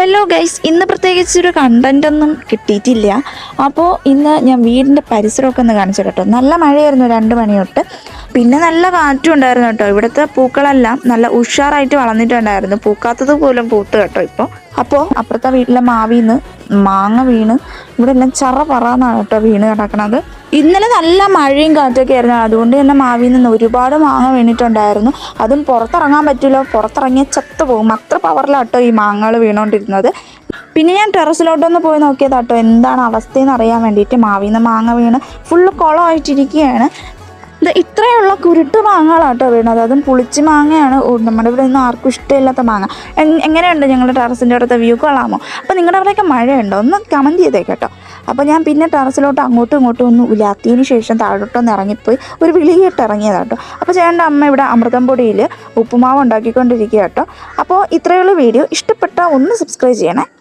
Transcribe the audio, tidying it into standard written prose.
Hello guys, ഇന്ന് പ്രത്യേകിച്ചൊരു കണ്ടൻറ്റൊന്നും കിട്ടിയിട്ടില്ല. അപ്പോൾ ഇന്ന് ഞാൻ വീടിൻ്റെ പരിസരമൊക്കെ ഒന്ന് കാണിച്ചു കേട്ടോ. നല്ല മഴയായിരുന്നു 2 മണി തൊട്ട്. പിന്നെ നല്ല കാറ്റും ഉണ്ടായിരുന്നു കേട്ടോ. ഇവിടുത്തെ പൂക്കളെല്ലാം നല്ല ഉഷാറായിട്ട് വളർന്നിട്ടുണ്ടായിരുന്നു. പൂക്കാത്തത് പോലും പൂത്ത് കേട്ടോ ഇപ്പോൾ. അപ്പോൾ അപ്പുറത്തെ വീട്ടിലെ മാവിന്ന് മാങ്ങ വീണ് ഇവിടെ എല്ലാം ചറ പറന്നാണ് കേട്ടോ വീണ് കിടക്കണത്. ഇന്നലെ നല്ല മഴയും കാറ്റൊക്കെ ആയിരുന്നു. അതുകൊണ്ട് തന്നെ മാവിൽ നിന്ന് ഒരുപാട് മാങ്ങ വീണിട്ടുണ്ടായിരുന്നു. അതും പുറത്തിറങ്ങാൻ പറ്റില്ല, പുറത്തിറങ്ങിയ ചത്തു പോകും. അത്ര പവറിലാട്ടോ ഈ മാങ്ങകൾ വീണുകൊണ്ടിരുന്നത്. പിന്നെ ഞാൻ ടെറസിലോട്ടൊന്ന് പോയി നോക്കിയതാട്ടോ എന്താണ് അവസ്ഥയെന്ന് അറിയാൻ വേണ്ടിയിട്ട്. മാവിൽ നിന്ന് മാങ്ങ വീണ് ഫുള്ള് കുളമായിട്ടിരിക്കുകയാണ്. ഇത് ഇത്രയുള്ള കുരുട്ട് മാങ്ങകളാട്ടോ വീണത്. അതും പുളിച്ച് മാങ്ങയാണ്. നമ്മുടെ ഇവിടെ നിന്ന് ആർക്കും ഇഷ്ടമില്ലാത്ത മാങ്ങ. എങ്ങനെയുണ്ട് ഞങ്ങളുടെ ടെറസിൻ്റെ അടുത്ത വ്യൂ? കൊള്ളാമോ? അപ്പോൾ നിങ്ങളുടെ അവിടെയൊക്കെ മഴയുണ്ടോ? ഒന്ന് കമൻറ്റ് ചെയ്തേട്ടോ. അപ്പോൾ ഞാൻ പിന്നെ ടെറസിലോട്ട് അങ്ങോട്ടും ഇങ്ങോട്ടും ഒന്ന് ഉലാത്തിയതിന് ശേഷം താഴോട്ടൊന്ന് ഇറങ്ങിപ്പോയി ഒരു വിളിയിട്ട് ഇറങ്ങിയതാട്ടോ. അപ്പോൾ ചേട്ടൻ്റെ അമ്മ ഇവിടെ അമൃതം പൊടിയിൽ ഉപ്പുമാവ് ഉണ്ടാക്കിക്കൊണ്ടിരിക്കുക കേട്ടോ. അപ്പോൾ ഇത്രയുള്ള വീഡിയോ ഇഷ്ടപ്പെട്ടാൽ ഒന്ന് സബ്സ്ക്രൈബ് ചെയ്യണേ.